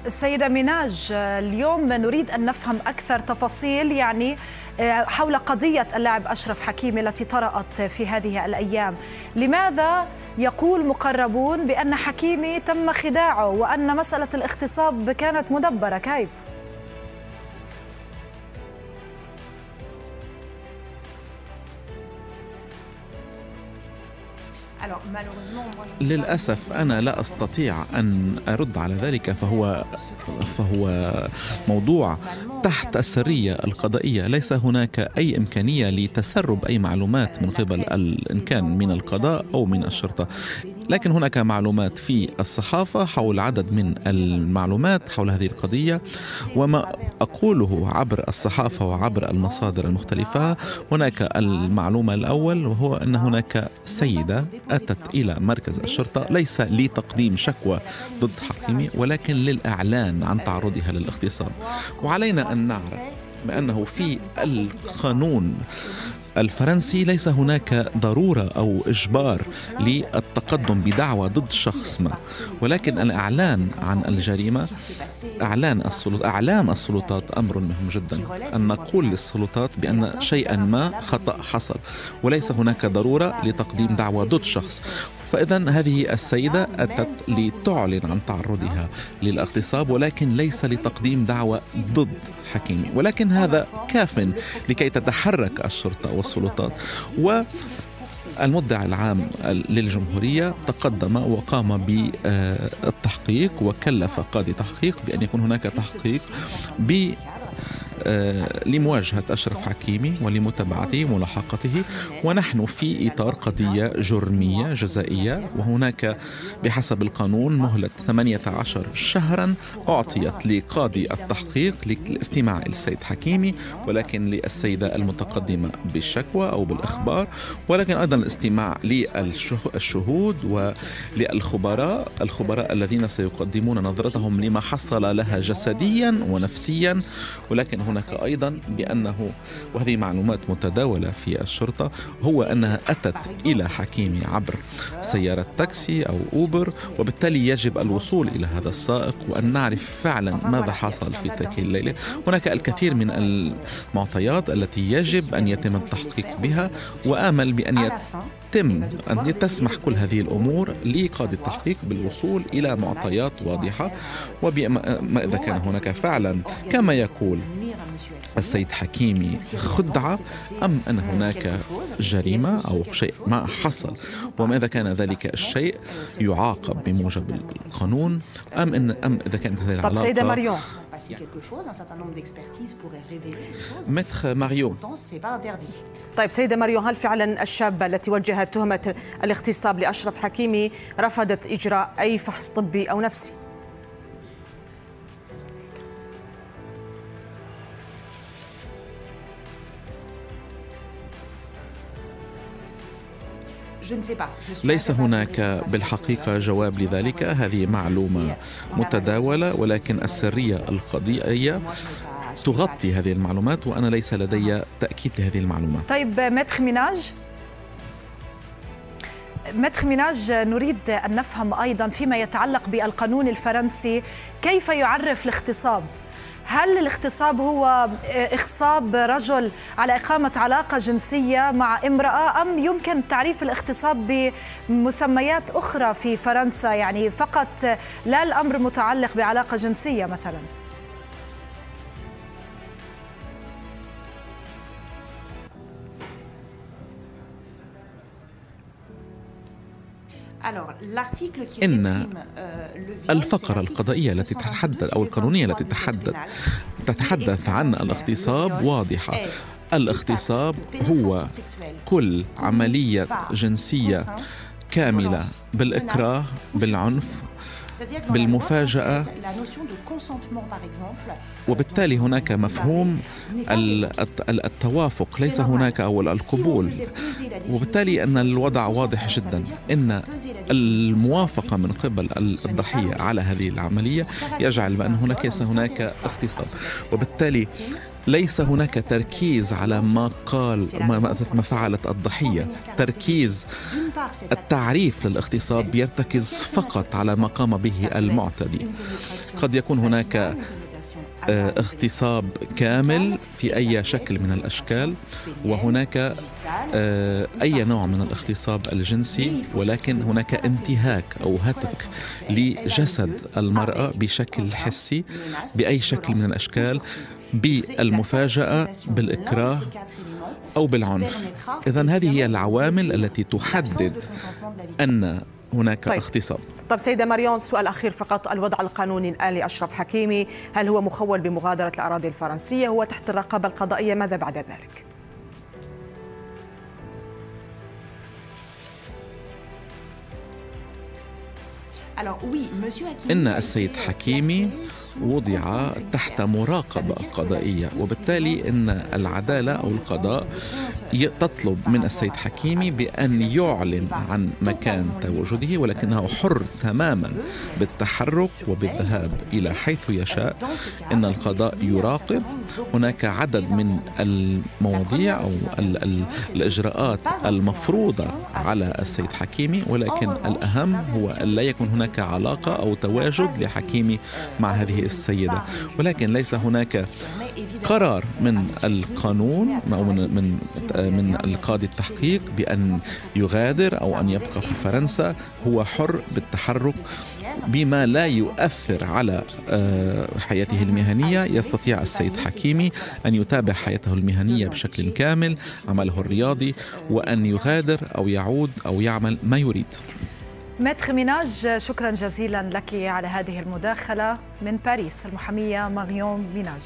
سيدة مناج، اليوم نريد أن نفهم أكثر تفاصيل حول قضية اللاعب أشرف حكيمي التي طرأت في هذه الأيام. لماذا يقول مقربون بأن حكيمي تم خداعه وأن مسألة الاغتصاب كانت مدبرة؟ كيف؟ للأسف أنا لا أستطيع أن أرد على ذلك، فهو موضوع تحت السرية القضائية. ليس هناك أي إمكانية لتسرب أي معلومات من قبل إن كان من القضاء أو من الشرطة، لكن هناك معلومات في الصحافة حول عدد من المعلومات حول هذه القضية، وما أقوله عبر الصحافة وعبر المصادر المختلفة. هناك المعلومة الأول، وهو أن هناك سيدة أتت إلى مركز الشرطة ليس لتقديم شكوى ضد حكيمي، ولكن للإعلان عن تعرضها للاغتصاب. وعلينا أن نعرف بأنه في القانون الفرنسي ليس هناك ضرورة أو إجبار للتقدم بدعوى ضد شخص ما، ولكن الإعلان عن الجريمة، إعلام السلطات أمر مهم جدا. أن نقول للسلطات بأن شيئا ما خطأ حصل، وليس هناك ضرورة لتقديم دعوى ضد شخص. فإذا هذه السيدة أتت لتعلن عن تعرضها للاغتصاب، ولكن ليس لتقديم دعوى ضد حكيمي، ولكن هذا كاف لكي تتحرك الشرطة والسلطات. والمدعي العام للجمهورية تقدم وقام بالتحقيق، وكلف قاضي تحقيق بأن يكون هناك تحقيق لمواجهة أشرف حكيمي ولمتابعته وملاحقته. ونحن في إطار قضية جرمية جزائية، وهناك بحسب القانون مهلة 18 شهرا أعطيت لقاضي التحقيق للاستماع السيد حكيمي، ولكن للسيدة المتقدمة بالشكوى أو بالإخبار، ولكن أيضا الاستماع للشهود وللخبراء الذين سيقدمون نظرتهم لما حصل لها جسديا ونفسيا. ولكن هناك أيضا بأنه، وهذه معلومات متداولة في الشرطة، هو أنها أتت إلى حكيمي عبر سيارة تاكسي أو أوبر، وبالتالي يجب الوصول إلى هذا السائق وأن نعرف فعلا ماذا حصل في تلك الليلة. هناك الكثير من المعطيات التي يجب أن يتم التحقيق بها، وآمل بأن تسمح كل هذه الأمور لقاضي التحقيق بالوصول إلى معطيات واضحة، وبما إذا كان هناك فعلا كما يقول السيد حكيمي خدعة، أم أن هناك جريمة أو شيء ما حصل، وما إذا كان ذلك الشيء يعاقب بموجب القانون، أم إذا كانت هذه العلاقة. طب سيدة مريون، متر ماريو. طيب سيدة مريون، هل فعلا الشابة التي وجهت تهمة الاغتصاب لأشرف حكيمي رفضت إجراء أي فحص طبي أو نفسي؟ ليس هناك بالحقيقة جواب لذلك، هذه معلومة متداولة، ولكن السرية القضائية تغطي هذه المعلومات، وأنا ليس لدي تأكيد لهذه المعلومات. طيب متر مناج، نريد أن نفهم أيضا فيما يتعلق بالقانون الفرنسي كيف يعرف الاغتصاب. هل الاغتصاب هو إغصاب رجل على إقامة علاقة جنسية مع امرأة، أم يمكن تعريف الاغتصاب بمسميات أخرى في فرنسا، فقط لا الأمر متعلق بعلاقة جنسية مثلا؟ إن الفقرة القضائية التي تتحدث أو القانونية التي تتحدث عن الاغتصاب واضحة. الاغتصاب هو كل عملية جنسية كاملة بالإكراه، بالعنف، بالمفاجأة، وبالتالي هناك مفهوم التوافق، ليس هناك أو القبول، وبالتالي أن الوضع واضح جدا. إن الموافقة من قبل الضحية على هذه العملية يجعل بأن هناك اغتصاب، وبالتالي ليس هناك تركيز على ما قال ما فعلت الضحية. تركيز التعريف للاغتصاب يرتكز فقط على ما قام به المعتدي. قد يكون هناك اغتصاب كامل في أي شكل من الأشكال، وهناك أي نوع من الاغتصاب الجنسي، ولكن هناك انتهاك أو هتك لجسد المرأة بشكل حسي بأي شكل من الأشكال، بالمفاجأة، بالإكراه أو بالعنف. إذن هذه هي العوامل التي تحدد أن هناك اغتصاب. طيب سيدة مريون، سؤال أخير فقط. الوضع القانوني الآن لأشرف حكيمي، هل هو مخول بمغادرة الأراضي الفرنسية؟ هو تحت الرقابة القضائية؟ ماذا بعد ذلك؟ إن السيد حكيمي وضع تحت مراقبة قضائية، وبالتالي إن العدالة أو القضاء تطلب من السيد حكيمي بأن يعلن عن مكان تواجده، ولكنه حر تماما بالتحرك وبالذهاب إلى حيث يشاء. إن القضاء يراقب. هناك عدد من المواضيع أو الإجراءات المفروضة على السيد حكيمي، ولكن الأهم هو أن لا يكون هناك علاقة أو تواجد لحكيمي مع هذه السيدة، ولكن ليس هناك قرار من القانون أو من القاضي التحقيق بأن يغادر أو أن يبقى في فرنسا. هو حر بالتحرك بما لا يؤثر على حياته المهنية. يستطيع السيد حكيمي أن يتابع حياته المهنية بشكل كامل، عمله الرياضي، وأن يغادر أو يعود أو يعمل ما يريد. ماتر ميناج، شكرا جزيلا لك على هذه المداخلة من باريس، المحامية ماريون ميناج.